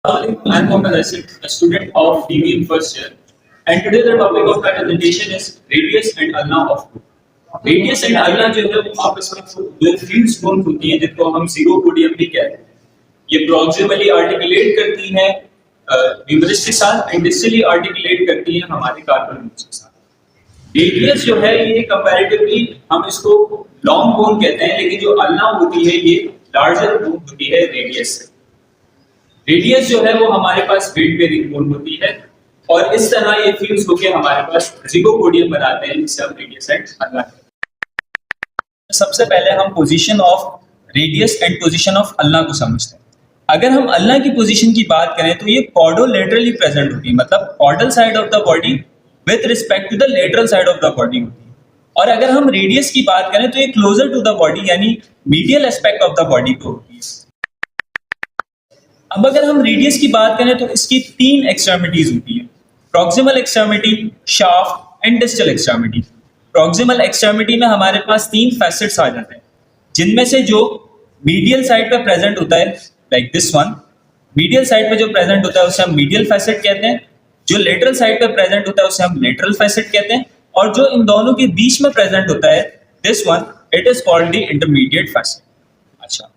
I'm Mohammed Asif, a student of DB in first year, and today the topic of my presentation is radius and ulna of code. Radius and ulna जो है वो आपस में दो fuse bone होती हैं जिनको हम ज़ीगोपोडियम भी कहते हैं. ये प्रॉक्सिमली आर्टिकुलेट करती हैं न्यूमरस के साथ एंड डिस्टली आर्टिकुलेट करती हैं हमारे कार्बन के साथ. रेडियस जो है ये कंपैरेटिवली हम इसको लॉन्ग बोन कहते हैं, लेकिन जो अल्ना होती है ये लार्जर बोन होती है रेडियस से. रेडियस जो है वो हमारे पास वेट बेरिंग बोन होती है और इस तरह ये फ्यूज होकर हमारे पास ज़िगोपोडियम बनाते हैं जिससे हम रेडियस एंड अल्ना कहते हैं. सबसे पहले हम position of radius and position of ulna को समझते हैं. अगर हम अल्ना की पोजीशन की बात करें तो ये कॉर्डोलेटरली प्रेजेंट होती है, मतलब caudal side of the body with respect to the lateral side of the body होती है. और अगर हम रेडियस की बात करें तो ये क्लोजर टू द बॉडी यानी medial aspect of the body को होती है. अब अगर हम रेडियस की बात करें तो इसकी तीन एक्सट्रीमिटीज होती है: proximal extremity, shaft and distal extremity. Proximal extremity में हमारे पास तीन फैसेट्स आ जाते हैं, जिनमें से जो मीडियल साइड पे प्रेजेंट होता है like this one, medial side पे जो प्रेजेंट होता है उसे हम मीडियल फैसेट कहते हैं. जो लेटरल साइड पे प्रेजेंट होता है उसे हम लेटरल फैसेट कहते हैं. और जो इन दोनों के बीच में प्रेजेंट होता है this one, it is called the intermediate facet. अच्छा,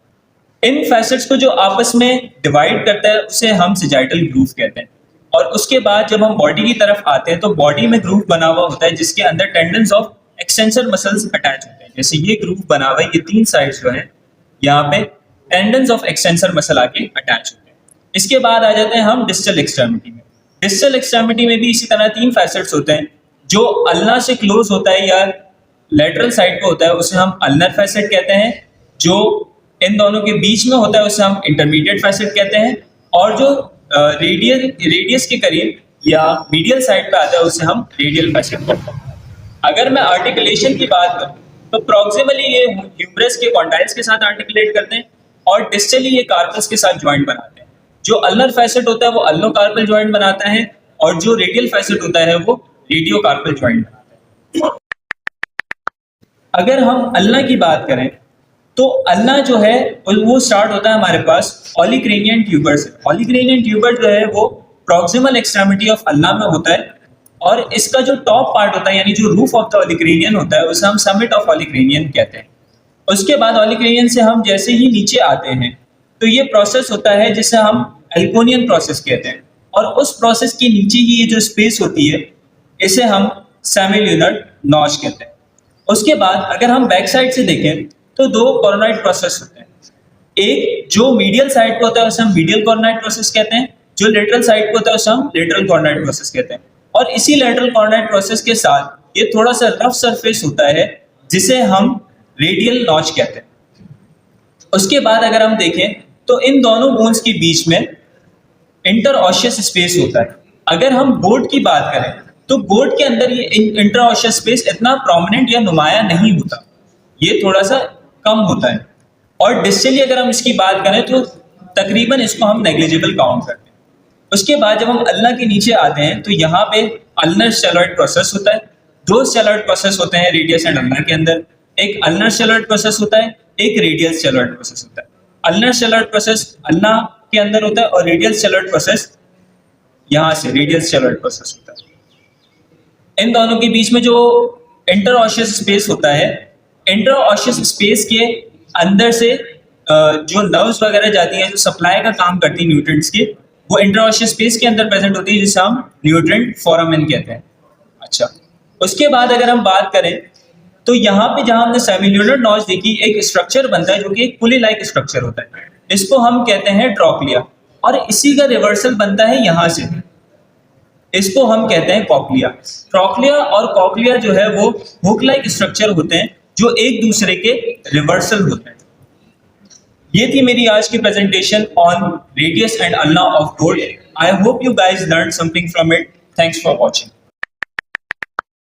इन फैसेट्स को जो आपस में डिवाइड करता है उसे हम सैजिटल ग्रूव कहते हैं. और उसके बाद जब हम बॉडी की तरफ आते हैं तो बॉडी में ग्रूव बना हुआ होता है जिसके अंदर tendons of extensor muscles attach होते हैं. जैसे ये ग्रूव बना हुआ है, ये तीन साइड्स जो है यहाँ पे टेंडन्स ऑफ एक्सटेंसर मसल आके अटैच होते हैं. इसके बाद आ जाते हैं हम डिस्टल एक्सट्रीमिटी में. डिस्टल एक्सट्रीमिटी में भी इसी तरह तीन फैसेट्स होते हैं. जो अल्ना से क्लोज होता है या लेटरल साइड पे होता है उसे हम अल्नर फैसेट कहते हैं. जो इन दोनों के बीच में होता है उसे हम इंटरमीडिएट फैसेट कहते हैं. और जो रेडियस के करीब या मीडियल साइड पे आता है उसे हम रेडियल फैसेट कहते हैं. अगर मैं आर्टिकुलेशन की बात करूं तो प्रॉक्सिमली ये ह्यूमरस के कॉन्डाइल्स के साथ आर्टिकुलेट करते हैं और डिस्टली ये कार्पस के साथ ज्वाइंट बनाते हैं. जो अल्नर फैसेट होता है वो अल्नो कार्पल ज्वाइंट बनाता है और जो रेडियल फैसेट होता है वो रेडियो कार्पल ज्वाइंट बनाता है. अगर हम अल्ना की बात करें तो अल्ना जो है वो स्टार्ट होता है हमारे पास ऑलिक्रेनियन ट्यूबर से. ऑलिक्रेनियन ट्यूबर जो है वो प्रॉक्सिमल एक्सट्रीमिटी ऑफ अल्ना में होता है और इसका जो टॉप पार्ट होता है यानी जो रूफ ऑफ द ऑलिक्रेनियन होता है उसे हम समिट ऑफ ऑलिक्रेनियन कहते हैं. उसके बाद ऑलिक्रेनियन से हम जैसे ही नीचे आते हैं तो ये प्रोसेस होता है जिसे हम एल्कोनियन प्रोसेस कहते हैं. और उस प्रोसेस के नीचे ही ये जो स्पेस होती है इसे हम सेमिल्यूनर नॉच कहते हैं. उसके बाद अगर हम बैक साइड से देखें तो दो कॉर्नोइड प्रोसेस होते हैं. एक जो मीडियल साइड पे होता है उसे हम मीडियल कॉर्नोइड प्रोसेस कहते हैं. जो लेटरल साइड पे होता है उसे हम लेटरल कॉर्नोइड प्रोसेस कहते हैं. और इसी लेटरल कॉर्नोइड प्रोसेस के साथ ये थोड़ा सा रफ सरफेस होता है जिसे हम रेडियल नॉच कहते हैं. उसके बाद अगर हम देखें तो इन दोनों बोन्स के बीच में इंटरऑशियस स्पेस होता है. अगर हम बोर्ड की बात करें तो बोर्ड के अंदर ये इंटरऑशियस स्पेस इतना प्रोमिनेंट या नुमाया नहीं होता, ये थोड़ा सा कम होता है. और डिस्टली अगर हम इसकी बात करें तो तकरीबन इसको हम नेग्लिजिबल काउंट करते हैं. उसके बाद जब हम अल्ना के नीचे आते हैं तो यहाँ पे अल्नर स्टेरॉइड प्रोसेस होता है. दो स्टेरॉइड प्रोसेस होते हैं रेडियस एंड अल्नर के अंदर. एक अल्नर स्टेरॉइड प्रोसेस होता है, एक रेडियल स्टेरॉइड प्रोसेस होता है. अल्नर स्टेरॉइड प्रोसेस अल्ना के अंदर होता है और रेडियल स्टेरॉइड प्रोसेस यहाँ से रेडियल स्टेरॉइड प्रोसेस होता है. इन दोनों के बीच में जो इंटरऑशियस स्पेस होता है, इंटरऑशियस स्पेस के अंदर से जो नर्व्स वगैरह जाती हैं जो सप्लाई का काम करती है न्यूट्रिएंट्स के, वो इंटरऑशियस स्पेस के अंदर प्रेजेंट होती है जिसे हम न्यूट्रिएंट फोरामेन कहते हैं. अच्छा, उसके बाद अगर हम बात करें तो यहाँ पे जहाँ हमने सेमिल्यूनर नॉच देखी एक स्ट्रक्चर बनता है जो कि एक पुली लाइक स्ट्रक्चर होता है. इसको हम कहते हैं ट्रॉक्लिया. और इसी का रिवर्सल बनता है यहाँ से, इसको हम कहते हैं कॉक्लिया. ट्रॉक्लिया और कॉक्लिया जो है वो हुक लाइक स्ट्रक्चर होते हैं जो एक दूसरे के रिवर्सल होते हैं. ये थी मेरी आज की presentation on radius and ulna of board. I hope you guys learn something from it. Thanks for watching.